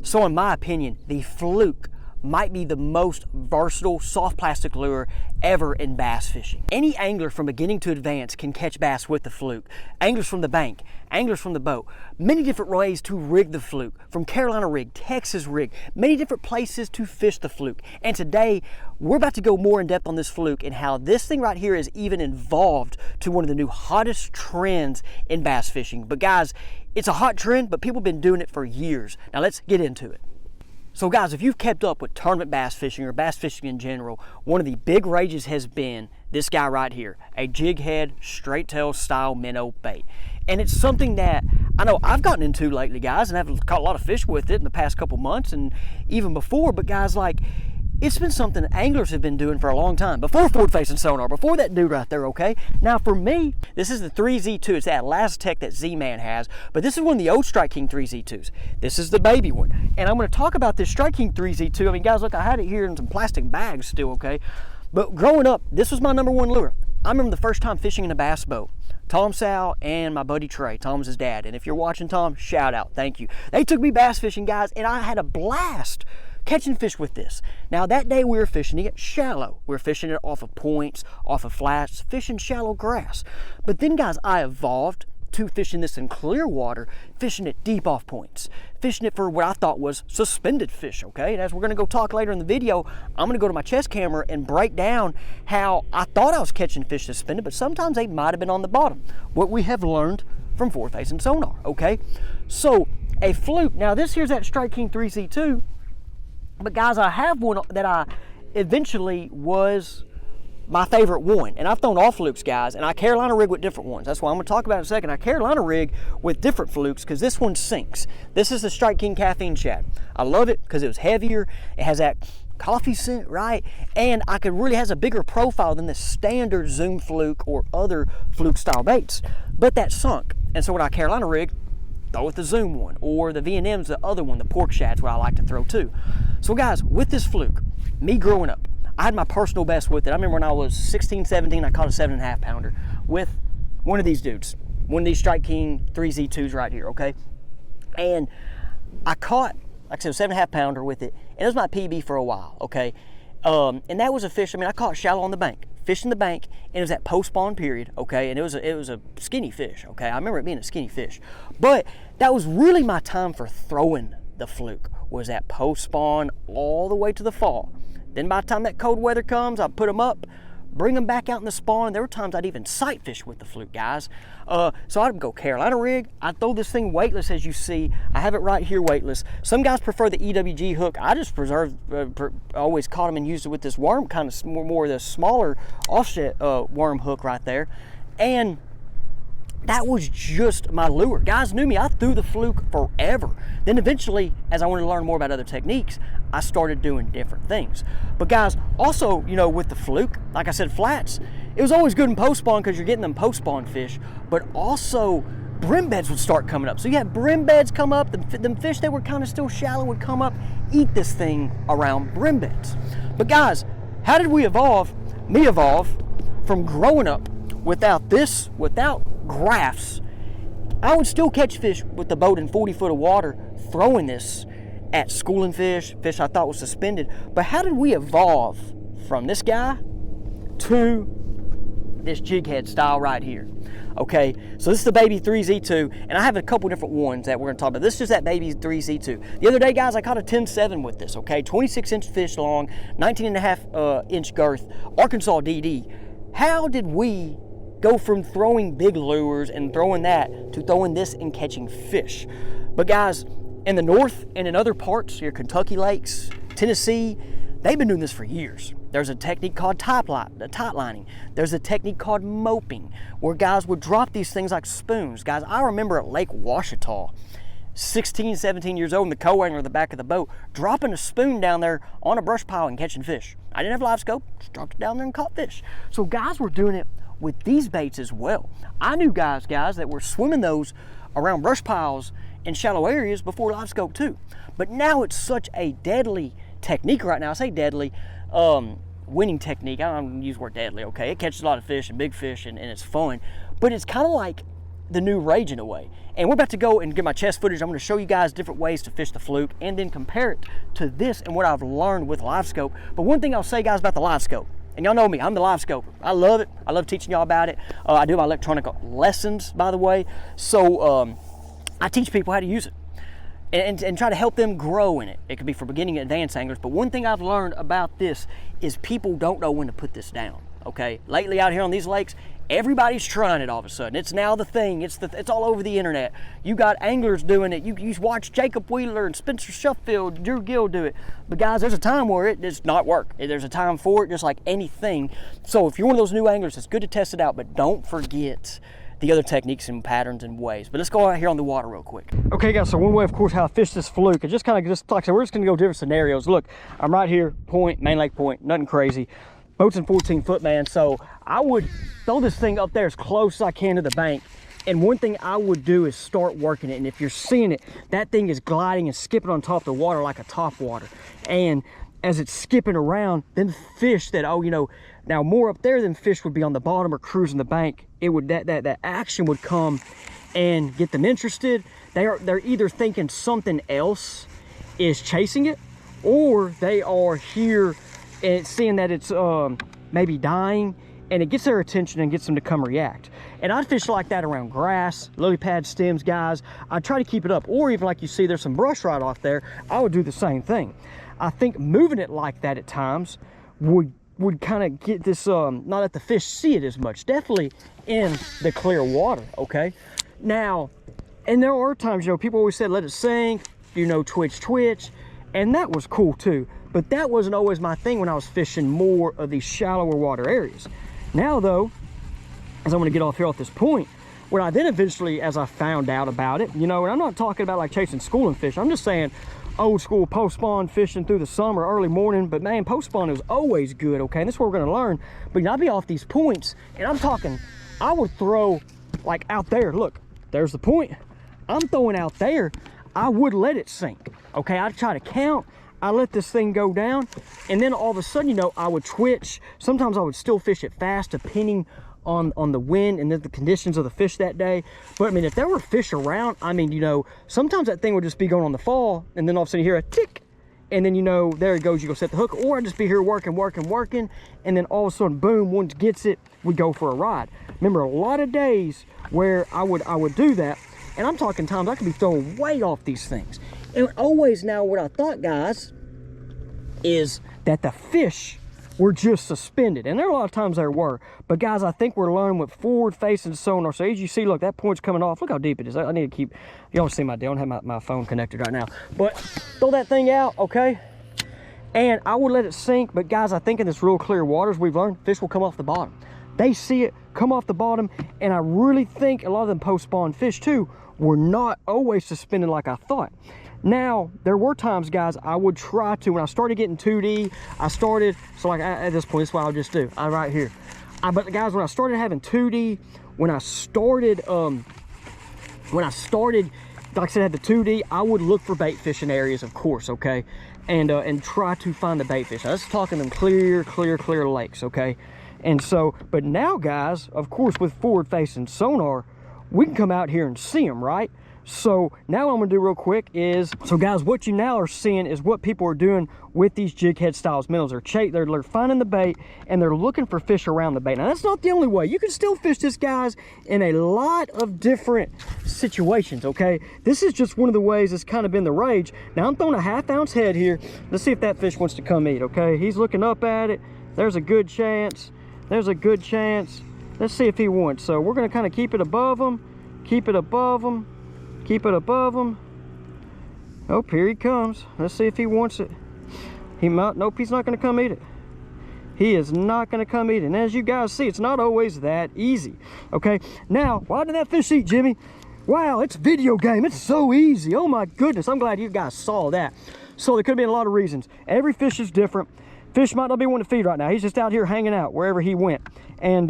So in my opinion, the FLUKE might be the most versatile soft plastic lure ever in bass fishing. Any angler from beginning to advanced can catch bass with the FLUKE. Anglers from the bank, anglers from the boat, many different ways to rig the FLUKE, from Carolina rig, Texas rig, many different places to fish the FLUKE. And today, we're about to go more in depth on this FLUKE and how this thing right here is even involved to one of the new hottest trends in bass fishing. But guys, it's a hot trend, but people have been doing it for years. Now let's get into it. So guys, if you've kept up with tournament bass fishing or bass fishing in general, one of the big rages has been this guy right here, a jig head, straight tail style minnow bait. And it's something that I know I've gotten into lately, guys, and I've caught a lot of fish with it in the past couple months and even before, but guys, like, it's been something anglers have been doing for a long time, before forward-facing sonar, before that dude right there, okay? Now for me, this is the 3Z2, it's that Lastech that Z-Man has, but this is one of the old Strike King 3Z2s. This is the baby one, and I'm gonna talk about this Strike King 3Z2. I mean, guys, look, I had it here in some plastic bags still, okay? But growing up, this was my #1 lure. I remember the first time fishing in a bass boat. Tom Sal and my buddy Trey. Tom's his dad, and if you're watching, Tom, shout out, thank you. They took me bass fishing, guys, and I had a blast catching fish with this. Now that day we were fishing it shallow. We were fishing it off of points, off of flats, fishing shallow grass. But then guys, I evolved to fishing this in clear water, fishing it deep off points, fishing it for what I thought was suspended fish, okay? And as we're gonna go talk later in the video, I'm gonna go to my chest camera and break down how I thought I was catching fish suspended, but sometimes they might have been on the bottom. What we have learned from forward-facing sonar, okay? So a FLUKE, now this here's that Strike King 3Z2, but guys, I have one that I eventually was my favorite one. And I've thrown all FLUKEs, guys, and I Carolina rig with different ones. That's what I'm gonna talk about in a second. I Carolina rig with different FLUKEs because this one sinks. This is the Strike King Caffeine Shad. I love it because it was heavier. It has that coffee scent, right? And I could really has a bigger profile than the standard Zoom FLUKE or other FLUKE style baits. But that sunk. And so when I Carolina rig, throw with the Zoom one, or the V&M's the other one, the pork shad's what I like to throw too. So guys, with this FLUKE, me growing up, I had my personal best with it. I remember when I was 16, 17, I caught a 7.5 pounder with one of these dudes, one of these Strike King 3Z2s right here, okay? And I caught, like I said, a 7.5 pounder with it, and it was my PB for a while, okay? And that was a fish, I mean, I caught shallow on the bank, fishing the bank, and it was that post-spawn period, okay? And it was a skinny fish, okay? I remember it being a skinny fish. But that was really my time for throwing the FLUKE, was that post-spawn all the way to the fall. Then by the time that cold weather comes, I put them up, bring them back out in the spawn. There were times I'd even sight fish with the FLUKE, guys. So I'd go Carolina rig. I'd throw this thing weightless, as you see. I have it right here weightless. Some guys prefer the EWG hook. I just always caught them and used it with this worm, kind of more of the smaller offset worm hook right there. And that was just my lure. Guys knew me, I threw the FLUKE forever. Then eventually, as I wanted to learn more about other techniques, I started doing different things. But guys, also, you know, with the FLUKE, like I said, flats, it was always good in post-spawn because you're getting them post-spawn fish, but also brim beds would start coming up. So you had brim beds come up, them fish that were kind of still shallow would come up, eat this thing around brim beds. But guys, how did we evolve? Me evolve from growing up without this, without graphs. I would still catch fish with the boat in 40 foot of water, throwing this at schooling fish I thought was suspended. But how did we evolve from this guy to this jig head style right here? Okay, so this is the baby 3Z2, and I have a couple different ones that we're gonna talk about. This is just that baby 3Z2. The other day, guys, I caught a 10-7 with this, okay? 26-inch fish long, 19.5-inch girth, Arkansas DD. How did we go from throwing big lures and throwing that to throwing this and catching fish? But guys, in the north and in other parts, your Kentucky lakes, Tennessee, they've been doing this for years. There's a technique called tight lining. There's a technique called moping, where guys would drop these things like spoons. Guys, I remember at Lake Ouachita, 16, 17 years old in the co-angler at the back of the boat, dropping a spoon down there on a brush pile and catching fish. I didn't have a live scope, just dropped it down there and caught fish. So guys were doing it with these baits as well. I knew guys that were swimming those around brush piles in shallow areas before live scope too. But now it's such a deadly technique right now. I say deadly, winning technique. I don't use the word deadly, okay? It catches a lot of fish and big fish and it's fun. But it's kind of like the new rage in a way. And we're about to go and get my chest footage. I'm going to show you guys different ways to fish the fluke and then compare it to this and what I've learned with live scope. But one thing I'll say, guys, about the live scope, and y'all know me, I'm the live scoper. I love it. I love teaching y'all about it. I do my electronic lessons, by the way. So I teach people how to use it and try to help them grow in it. It could be for beginning and advanced anglers. But one thing I've learned about this is people don't know when to put this down. Okay, lately out here on these lakes, everybody's trying it all of a sudden. It's now the thing. It's all over the internet. You got anglers doing it. You watch Jacob Wheeler and Spencer Sheffield, Drew Gill do it. But guys, there's a time where it does not work. There's a time for it, just like anything. So if you're one of those new anglers, it's good to test it out, but don't forget the other techniques and patterns and ways. But let's go out here on the water real quick. Okay guys, so one way of course how I fish this fluke, it just like I said, we're just gonna go different scenarios. Look, I'm right here, point, main lake point, nothing crazy. Boat's in 14-foot, man, so I would throw this thing up there as close as I can to the bank. And one thing I would do is start working it. And if you're seeing it, that thing is gliding and skipping on top of the water like a top water. And as it's skipping around, then fish that, oh, you know, now more up there than fish would be on the bottom or cruising the bank. It would, that action would come and get them interested. They're either thinking something else is chasing it, or they are here and seeing that it's maybe dying, and it gets their attention and gets them to come react. And I fish like that around grass, lily pad stems, guys. I try to keep it up, or even like you see there's some brush right off there, I would do the same thing. I think moving it like that at times would kind of get this, not let the fish see it as much, definitely in the clear water, okay? Now, and there are times, you know, people always said let it sink, you know, twitch, and that was cool too. But that wasn't always my thing when I was fishing more of these shallower water areas. Now though, as I'm gonna get off here off this point, when I then eventually, as I found out about it, you know, and I'm not talking about like chasing schooling fish, I'm just saying old school post spawn fishing through the summer, early morning, but man, post spawn is always good, okay? And this is what we're gonna learn. But you know, I'll be off these points, and I'm talking, I would throw like out there, look, there's the point. I'm throwing out there, I would let it sink, okay? I'd try to count, I let this thing go down, and then all of a sudden, you know, I would twitch. Sometimes I would still fish it fast, depending on the wind and then the conditions of the fish that day. But I mean, if there were fish around, I mean, you know, sometimes that thing would just be going on the fall, and then all of a sudden you hear a tick, and then, you know, there it goes, you go set the hook. Or I'd just be here working, and then all of a sudden, boom, once it gets it, we go for a ride. Remember, a lot of days where I would do that, and I'm talking times I could be throwing way off these things. And always now what I thought, guys, is that the fish were just suspended. And there are a lot of times there were. But guys, I think we're learning with forward-facing sonar. So as you see, look, that point's coming off. Look how deep it is. I need to keep, you don't see my deal. I don't have my phone connected right now. But throw that thing out, okay? And I would let it sink. But guys, I think in this real clear waters, we've learned fish will come off the bottom. They see it come off the bottom. And I really think a lot of them post-spawn fish too were not always suspended like I thought. Now, there were times, guys, I would try to, when I started getting 2D, so like at this point, this is what I'll just do, right here. But guys, when I started having 2D, when I started, like I said, had the 2D, I would look for bait fishing areas, of course, okay? And try to find the bait fish. Now, let's talking them clear lakes, okay? And so, but now, guys, of course, with forward-facing sonar, we can come out here and see them, right? So now what I'm gonna do real quick is, so guys, what you now are seeing is what people are doing with these jig head styles minnows. They're finding the bait and they're looking for fish around the bait. Now that's not the only way. You can still fish this, guys, in a lot of different situations, okay? This is just one of the ways it's kind of been the rage. Now I'm throwing a 1/2 ounce head here. Let's see if that fish wants to come eat, okay? He's looking up at it. There's a good chance. There's a good chance. Let's see if he wants. So we're gonna kind of keep it above him, keep it above him. Keep it above him. Oh, here he comes. Let's see if he wants it. He might. Nope, he's not going to come eat it. He is not going to come eat it. And as you guys see, it's not always that easy. Okay, now, why did that fish eat, Jimmy? Wow, it's a video game. It's so easy. Oh my goodness. I'm glad you guys saw that. So there could have been a lot of reasons. Every fish is different. Fish might not be wanting to feed right now. He's just out here hanging out wherever he went. And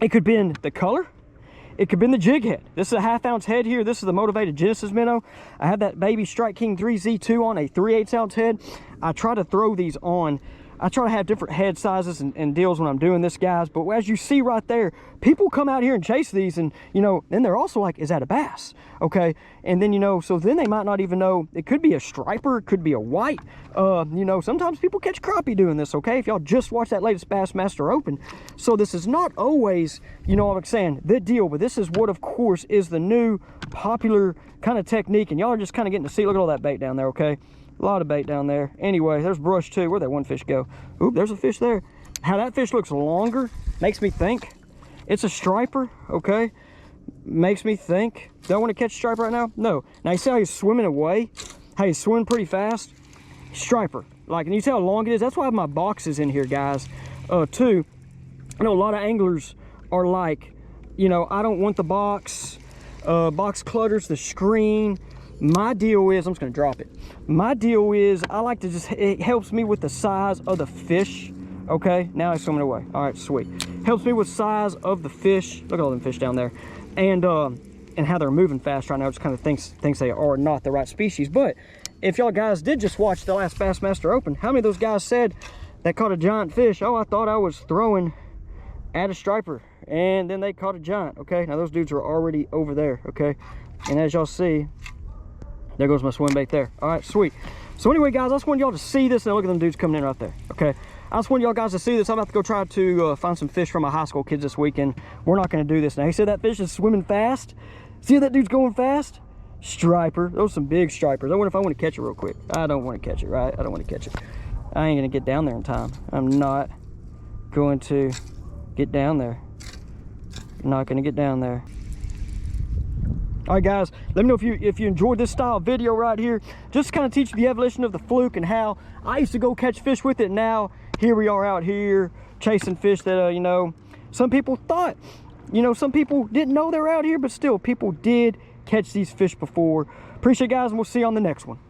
it could have been the color. It could have been the jig head. This is a 1/2 ounce head here. This is the Motivated Genesis minnow. I have that baby Strike King 3Z2 on a 3/8 ounce head. I try to throw these on I try to have different head sizes and deals when I'm doing this, guys. But as you see right there, people come out here and chase these, and you know, then they're also like, is that a bass? Okay, and then, you know, so then they might not even know, it could be a striper, it could be a white. You know, sometimes people catch crappie doing this, okay, if y'all just watch that latest Bassmaster Open. So this is not always, you know what I'm saying, the deal, but this is what, of course, is the new popular kind of technique, and y'all are just kind of getting to see. Look at all that bait down there, okay? A lot of bait down there. Anyway, there's brush too. Where'd that one fish go? Oop, there's a fish there. How that fish looks longer makes me think it's a striper, okay? Makes me think. Do I want to catch a striper right now? No. Now you see how he's swimming away? How he's swimming pretty fast? Striper. Like, and you see how long it is? That's why I have my boxes in here, guys. Too, I know a lot of anglers are like, you know, I don't want the box clutters, the screen. My deal is, I'm just gonna drop it. My deal is, I like to just, it helps me with the size of the fish. Okay, now he's swimming away. All right, sweet. Helps me with size of the fish. Look at all them fish down there. And how they're moving fast right now. Just kind of thinks they are not the right species. But if y'all guys did just watch the last Bassmaster Open, how many of those guys said that caught a giant fish? Oh, I thought I was throwing at a striper, and then they caught a giant. Okay, now those dudes are already over there. Okay, and as y'all see, there goes my swim bait there. All right, sweet. So anyway, guys, I just wanted y'all to see this. Now look at them dudes coming in right there. Okay, I just wanted y'all guys to see this. I'm about to go try to find some fish for my high school kids this weekend. We're not going to do this now. He said that fish is swimming fast. See how that dude's going fast? Striper. Those are some big stripers. I wonder if I want to catch it real quick. I don't want to catch it, right? I don't want to catch it. I ain't going to get down there in time. I'm not going to get down there. Not going to get down there. All right, guys, let me know if you enjoyed this style video right here. Just kind of teach you the evolution of the fluke and how I used to go catch fish with it. Now here we are out here chasing fish that you know, some people thought, you know, some people didn't know they were out here, but still people did catch these fish before. Appreciate it, guys, and we'll see you on the next one.